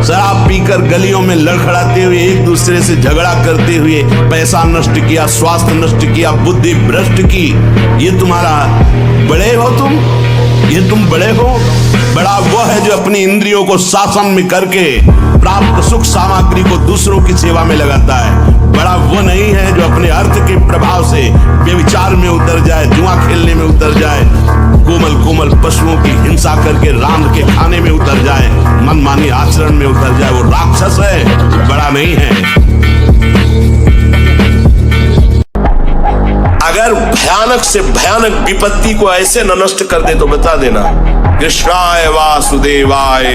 शराब पीकर गलियों में लड़खड़ाते हुए, एक दूसरे से झगड़ा करते हुए पैसा नष्ट किया, स्वास्थ्य नष्ट किया, बुद्धि भ्रष्ट की। ये तुम्हारा बड़े हो तुम? ये तुम बड़े हो? बड़ा वो है जो अपनी इंद्रियों को शासन में करके प्राप्त सुख सामग्री को दूसरों की सेवा में लगाता है। बड़ा वो नहीं है जो अपने अर्थ के प्रभाव से व्यभिचार में उतर जाए, जुआ खेलने में उतर जाए, कोमल कोमल पशुओं की हिंसा करके रांध के खाने में उतर जाए, मनमानी आचरण में उतर जाए। वो राक्षस है, बड़ा नहीं है। अगर भयानक से भयानक विपत्ति को ऐसे न नष्ट कर दे तो बता देना। कृष्णाय वासुदेवाय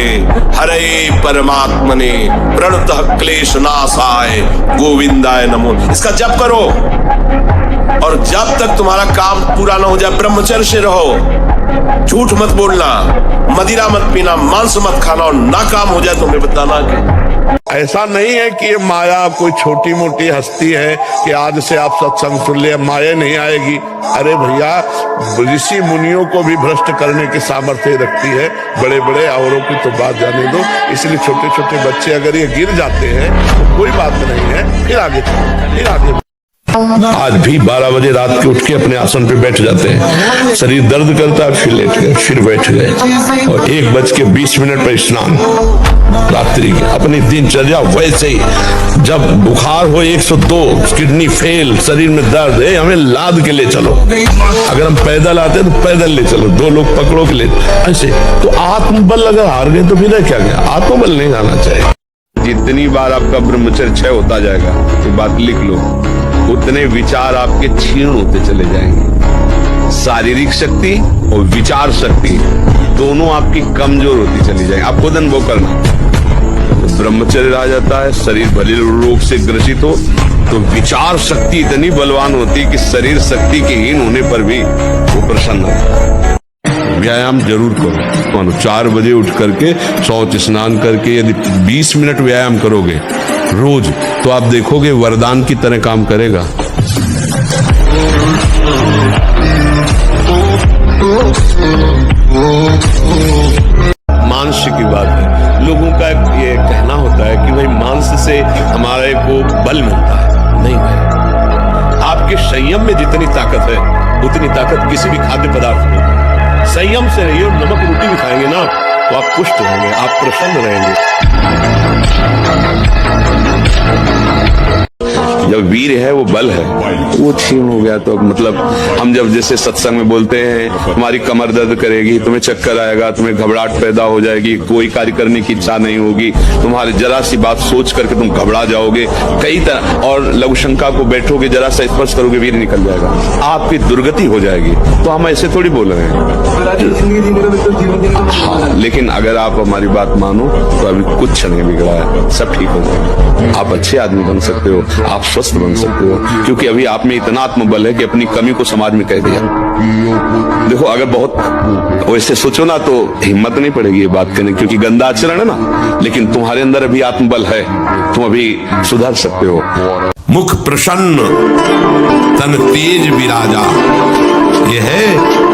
हरे परमात्मने प्रणतः क्लेश नाशाय गोविंदाय नमो। इसका जप करो और जब तक तुम्हारा काम पूरा ना हो जाए ब्रह्मचर्य से रहो। झूठ मत बोलना, मदिरा मत पीना, मांस मत खाना, और ना काम हो जाए तो हमें बताना कि ऐसा नहीं है कि ये माया कोई छोटी मोटी हस्ती है कि आज से आप सत्संग सुन लिया माया नहीं आएगी। अरे भैया, ऋषि मुनियों को भी भ्रष्ट करने की सामर्थ्य रखती है, बड़े बड़े औरों की तो बात जाने दो। इसलिए छोटे छोटे बच्चे अगर ये गिर जाते हैं तो कोई बात नहीं है, फिर आगे आज भी 12 बजे रात के उठ के अपने आसन पे बैठ जाते हैं, शरीर दर्द करता है, फिर लेट गए, फिर बैठ गए, और 1:20 पर स्नान रात्रि की। अपनी दिनचर्या वैसे ही, जब बुखार हो 102, किडनी फेल, शरीर में दर्द है, हमें लाद के ले चलो। अगर हम पैदल आते हैं तो पैदल ले चलो, 2 लोग पकड़ो के ले, ऐसे। तो आत्मबल अगर हार गए तो फिर क्या गया? आत्मबल नहीं आना चाहिए। जितनी बार आपका ब्रह्मचर्य क्षय होता जाएगा, ये बात लिख लो, उतने विचार आपके क्षीण होते चले जाएंगे। शारीरिक शक्ति और विचार शक्ति दोनों आपकी कमजोर होती चली जाएगी। आप खुद अनुभव करना। तो ब्रह्मचर्य आ जाता है, शरीर भले रोग से ग्रसित हो तो विचार शक्ति इतनी बलवान होती है कि शरीर शक्ति के हीन होने पर भी वो प्रसन्न होता है। व्यायाम जरूर करो। 4 बजे उठ करके शौच स्नान करके यदि 20 मिनट व्यायाम करोगे रोज, तो आप देखोगे वरदान की तरह काम करेगा। मांस की बात है, लोगों का ये कहना होता है कि भाई मांस से हमारे को बल मिलता है। नहीं है, आपके संयम में जितनी ताकत है उतनी ताकत किसी भी खाद्य पदार्थ में। संयम से रहिए, नमक रोटी भी खाएंगे ना तो आप पुष्ट रहेंगे, आप प्रसन्न रहेंगे। जब वीर है वो बल है, वो क्षीण हो गया तो मतलब हम जब जैसे सत्संग में बोलते हैं हमारी कमर दर्द करेगी, तुम्हें चक्कर आएगा, तुम्हें घबराहट पैदा हो जाएगी, कोई कार्य करने की इच्छा नहीं होगी, तुम्हारी जरा सी बात सोच करके तुम घबरा जाओगे कई तरह, और लघु शंका को बैठोगे, जरा सा स्पर्श करोगे वीर निकल जाएगा, आपकी दुर्गति हो जाएगी। तो हम ऐसे थोड़ी बोल रहे हैं। हाँ, लेकिन अगर आप हमारी बात मानो तो अभी कुछ नहीं बिगड़ा है, सब ठीक हो जाएगा। आप अच्छे आदमी बन सकते हो, आप स्वस्थ बन सकते हो, क्योंकि अभी आप में इतना आत्मबल है कि अपनी कमी को समाज में कह दिया। देखो, अगर बहुत वैसे सोचो ना तो हिम्मत नहीं पड़ेगी ये बात करने, क्योंकि गंदा आचरण है ना, लेकिन तुम्हारे अंदर अभी आत्मबल है, तुम अभी सुधर सकते हो। मुख प्रसन्न तन तेज विराजा, ये है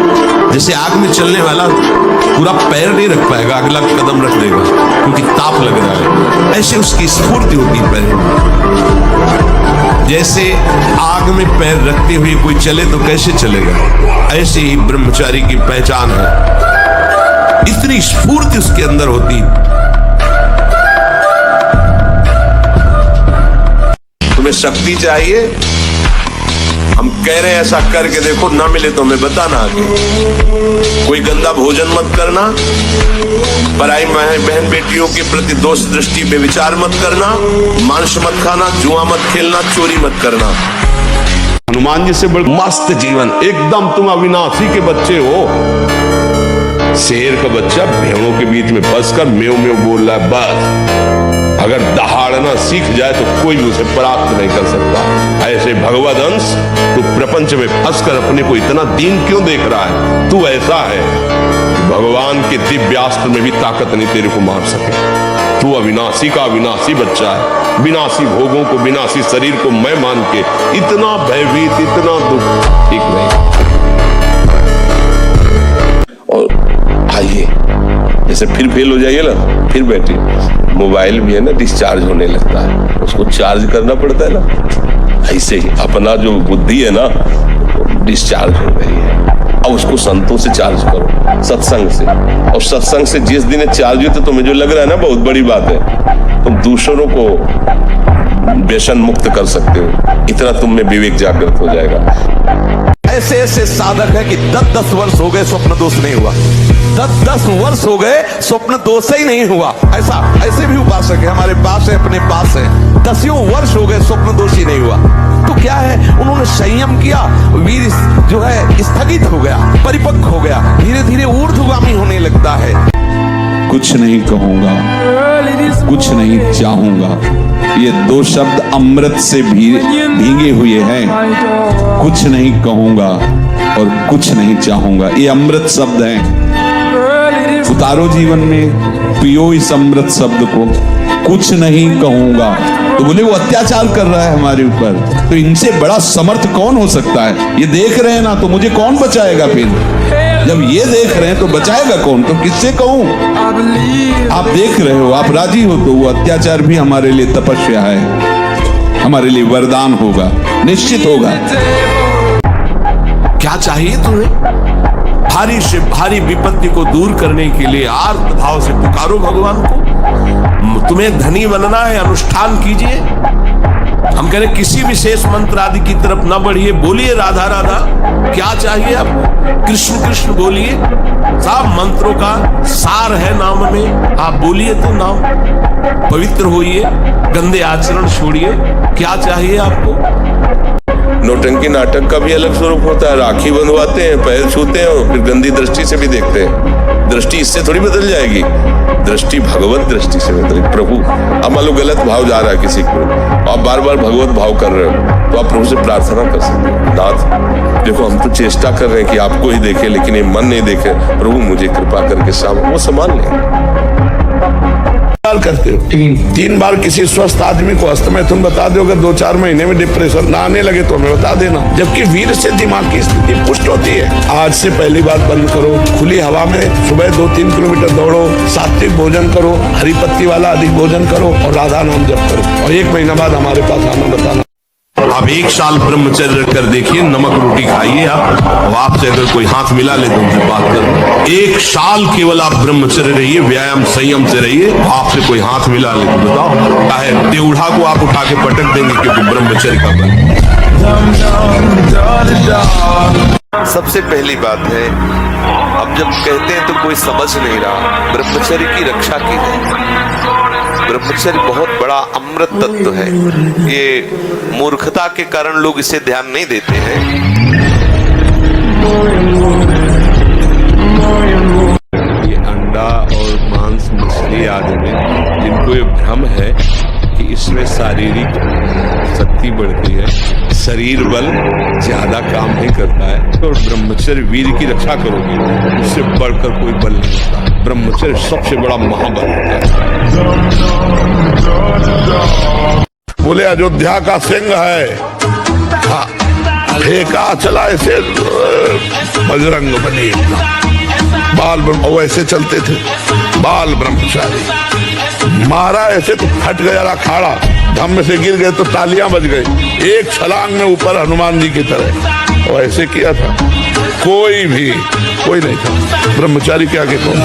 जैसे आग में चलने वाला पूरा पैर नहीं रख पाएगा, अगला कदम रख देगा क्योंकि ताप लग रहा है, ऐसे उसकी स्फूर्ति होती है पैर। जैसे आग में पैर रखते हुए कोई चले तो कैसे चलेगा, ऐसे ही ब्रह्मचारी की पहचान है, इतनी स्फूर्ति उसके अंदर होती। तुम्हें शक्ति चाहिए, हम कह रहे हैं ऐसा करके देखो, ना मिले तो हमें बताना आगे। कोई गंदा भोजन मत करना, पराई बहन बेटियों के प्रति दोष दृष्टि पे विचार मत करना, मांस मत खाना, जुआ मत खेलना, चोरी मत करना। हनुमान जी से बड़ा मस्त जीवन, एकदम तुम अविनाशी के बच्चे हो। शेर का बच्चा भेड़ों के बीच में फंसकर म्यों म्यों बोल रहा है, बस अगर दहाड़ना सीख जाए तो कोई भी उसे प्राप्त नहीं कर सकता। ऐसे भगवद अंश तू प्रपंच में फंसकर अपने को इतना दीन क्यों देख रहा है? तू ऐसा है, भगवान के दिव्यास्त्र में भी ताकत नहीं तेरे को मार सके। तू अविनाशी का अविनाशी बच्चा है, विनाशी भोगों को, विनाशी शरीर को मैं मान के इतना भयभीत, इतना दुख, ठीक नहीं। और आइए, जैसे फिर फेल हो जाइए ना, फिर बैठिए। मोबाइल भी है ना डिस्चार्ज होने लगता है, उसको चार्ज करना पड़ता है ना, ऐसे ही अपना जो बुद्धि है ना डिस्चार्ज हो गई है। अब उसको संतों से चार्ज करो, सत्संग से। और सत्संग से जिस दिन चार्ज हुई तो तुम्हें जो लग रहा है ना बहुत बड़ी बात है, तुम दूसरों को व्यसन मुक्त कर सकते हो, इतना तुम में विवेक जागृत हो जाएगा। ऐसे ऐसे साधक है कि 10-10 वर्ष हो गए स्वप्न दोष नहीं हुआ, 10-10 वर्ष हो गए स्वप्न दोष ही नहीं हुआ। ऐसे भी उपासक है हमारे पास है, अपने पास है, 10 वर्ष हो गए स्वप्न दोष ही नहीं हुआ। तो क्या है, उन्होंने संयम किया, वीर जो है स्थगित हो गया, परिपक्व हो गया, धीरे धीरे ऊर्ध्वगामी होने लगता है। कुछ नहीं कहूंगा, कुछ नहीं चाहूंगा, ये दो शब्द अमृत से भीगे हुए हैं। कुछ नहीं कहूंगा और कुछ नहीं चाहूंगा, ये अमृत शब्द हैं। उतारो जीवन में, पियो इस अमृत शब्द को। कुछ नहीं कहूंगा, तो बोले वो अत्याचार कर रहा है हमारे ऊपर, तो इनसे बड़ा समर्थ कौन हो सकता है? ये देख रहे हैं ना, तो मुझे कौन बचाएगा फिर? जब ये देख रहे हैं तो बचाएगा कौन? तो किससे कहूं? आप देख रहे हो, आप राजी हो, तो वो अत्याचार भी हमारे लिए तपस्या है, हमारे लिए वरदान होगा, निश्चित होगा। क्या चाहिए तुम्हें? भारी से भारी विपत्ति को दूर करने के लिए आर्त भाव से पुकारो भगवान को। तुम्हें धनी बनना है, अनुष्ठान कीजिए। हम कह रहे किसी विशेष मंत्र आदि की तरफ न बढ़िए, बोलिए राधा राधा। क्या चाहिए आपको? कृष्ण कृष्ण बोलिए, सब मंत्रों का सार है नाम में। आप बोलिए तो नाम, पवित्र होइए, गंदे आचरण छोड़िए। क्या चाहिए आपको? नौटंकी नाटक का भी अलग स्वरूप होता है। राखी बंधवाते हैं, पैर छूते हैं, फिर गंदी दृष्टि से भी देखते हैं। दृष्टि इससे थोड़ी बदल जाएगी, दृष्टि भगवत दृष्टि से बदल। प्रभु, अब मान लो गलत भाव जा रहा है किसी को, आप बार बार भगवत भाव कर रहे हो, तो आप प्रभु से प्रार्थना कर सकते हो, नाथ देखो हम तो चेष्टा कर रहे हैं कि आपको ही देखे, लेकिन ये मन नहीं देखे, प्रभु मुझे कृपा करके सामने, वो संभाल ले। करते हो 3 बार किसी स्वस्थ आदमी को हस्त में तुम बता दो, अगर 2-4 महीने में डिप्रेशन ना आने लगे तो हमें बता देना। जबकि वीर से दिमाग की स्थिति पुष्ट होती है। आज से पहली बात बंद करो, खुली हवा में सुबह 2-3 किलोमीटर दौड़ो, सात्विक भोजन करो, हरी पत्ती वाला अधिक भोजन करो और राधा नाम जप करो, और 1 महीना बाद हमारे पास आना बताना। आप 1 साल ब्रह्मचर्य कर देखिए, नमक रोटी खाइए आप, और आपसे अगर कोई हाथ मिला ले तो उनसे बात कर। 1 साल केवल आप ब्रह्मचर्य रहिए, व्यायाम संयम से रहिए, आपसे कोई हाथ मिला ले तो बताओ, चाहे देवढ़ा को आप उठा के पटक देंगे, क्योंकि ब्रह्मचर्य का बल। सबसे पहली बात है, अब जब कहते हैं तो कोई समझ नहीं रहा, ब्रह्मचर्य की रक्षा की है। ब्रह्मचर्य बहुत बड़ा अमृत तत्व है। ये मूर्खता के कारण लोग इसे ध्यान नहीं देते हैं। ये अंडा और मांस मछली आदि में जिनको ये भ्रम है कि इसमें शारीरिक शक्ति बढ़ती है, शरीर बल ज्यादा काम नहीं करता है, तो ब्रह्मचर्य वीर की रक्षा करोगे, उससे बढ़कर कोई बल नहीं होता। ब्रह्मचर्य सबसे बड़ा महाबल होता है। बोले अयोध्या का सिंह है, फेंका चला ऐसे बजरंग बली, बाल ब्रह्म वैसे चलते थे, बाल ब्रह्मचारी, मारा ऐसे तो फट गया अखाड़ा, धम्म से गिर गए तो तालियां बज गई, एक छलांग में ऊपर हनुमान जी की तरह, और ऐसे किया था। कोई नहीं था ब्रह्मचारी के आगे कौन?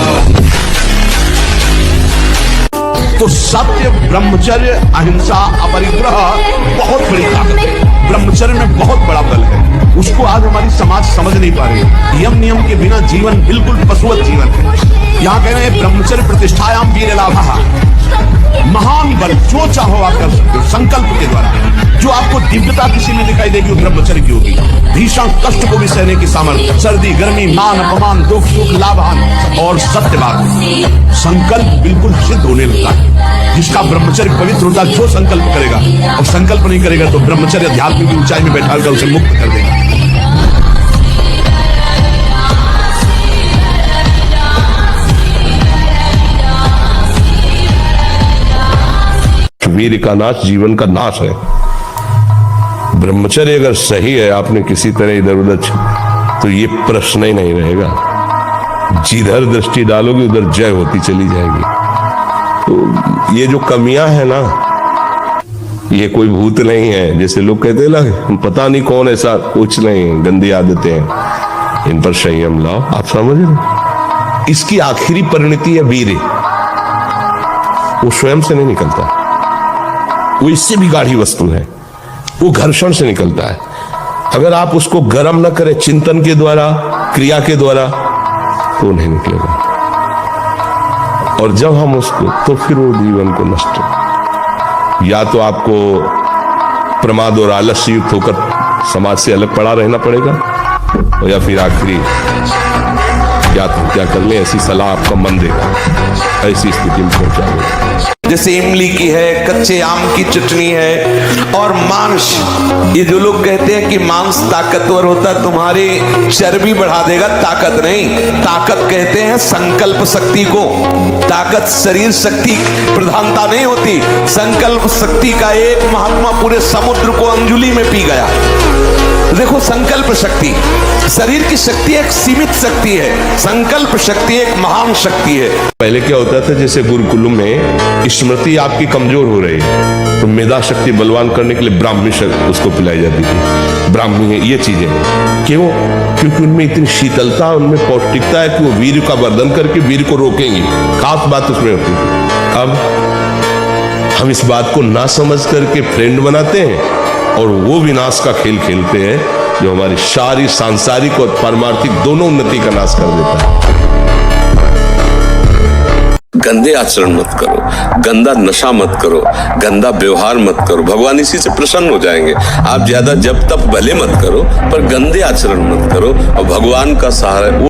तो सत्य, ब्रह्मचर्य, अहिंसा, अपरिग्रह बहुत बड़ी ताकत है। ब्रह्मचर्य में बहुत बड़ा बल है, उसको आज हमारी समाज समझ नहीं पा रही है। यम नियम के बिना जीवन बिल्कुल पशुवत जीवन है। यहाँ कह रहे हैं ब्रह्मचर्य प्रतिष्ठायाम वीर लाभः, महान बल जो चाहो आप कर सकते हो संकल्प के द्वारा। जो आपको दिव्यता किसी में दिखाई देगी वो ब्रह्मचर्य की होगी। भीषण कष्ट को भी सहने की सामर्थ्य, सर्दी गर्मी मान अपमान दुख सुख लाभान, और सत्य बात संकल्प बिल्कुल सिद्ध होने लगता है। जिसका ब्रह्मचर्य पवित्र होता है, जो संकल्प करेगा, और संकल्प नहीं करेगा तो ब्रह्मचर्य अध्यात्म की ऊंचाई में बैठा कर उसे मुक्त कर देगा। वीर का नाश जीवन का नाश है। ब्रह्मचर्य अगर सही है, आपने किसी तरह इधर उधर, तो ये प्रश्न ही नहीं रहेगा। जिधर दृष्टि डालोगे उधर जय होती चली जाएगी। तो ये जो कमियां हैं ना, ये कोई भूत नहीं है जैसे लोग कहते हैं ना, पता नहीं कौन, ऐसा कुछ नहीं, गंदी आदतें हैं, इन पर संयम लाओ। आप समझ रहे, इसकी आखिरी परिणति है वीर, वो स्वयं से नहीं निकलता, वो इससे भी गाढ़ी वस्तु है, वो घर्षण से निकलता है। अगर आप उसको गर्म न करें चिंतन के द्वारा, क्रिया के द्वारा, तो नहीं निकलेगा। और जब हम उसको, तो फिर वो जीवन को नष्ट, या तो आपको प्रमाद और आलस्य युक्त होकर समाज से अलग पड़ा रहना पड़ेगा, और या फिर आखिरी क्या कर ले, ऐसी सलाह आपका मन देगा, ऐसी स्थिति में पहुंचाएगा। जैसे इमली की है, कच्चे आम की चटनी है, और मांस। ये जो लोग कहते हैं कि मांस ताकतवर होता है, तुम्हारी चर्बी बढ़ा देगा, ताकत नहीं। ताकत कहते हैं संकल्प शक्ति को। ताकत शरीर शक्ति प्रधानता नहीं होती, संकल्प शक्ति का एक महात्मा पूरे समुद्र को अंजुली में पी गया। देखो, संकल्प शक्ति, शरीर की शक्ति एक सीमित शक्ति है, संकल्प शक्ति एक महान शक्ति है। पहले क्या होता था, जैसे गुरुकुल में स्मृति आपकी कमजोर हो रही है, तो मेधा शक्ति बलवान करने के लिए ब्राह्मी उसको पिलाई जाती थी। ब्राह्मी है ये चीजें, क्यों? क्योंकि उनमें इतनी शीतलता, उनमें पौष्टिकता है कि वो वीर का वर्धन करके वीर को रोकेंगी। खास बात उसमें होती है। अब हम इस बात को ना समझ करके फ्रेंड बनाते हैं, और वो विनाश का खेल खेलते हैं जो हमारी शारीरिक, सांसारिक और पारमार्थिक दोनों उन्नति का नाश कर देता है। गंदे आचरण मत करो, गंदा नशा मत करो, गंदा व्यवहार मत करो, भगवान इसी से प्रसन्न हो जाएंगे। आप ज्यादा जब तब भले मत करो, पर गंदे आचरण मत करो, और भगवान का सहारा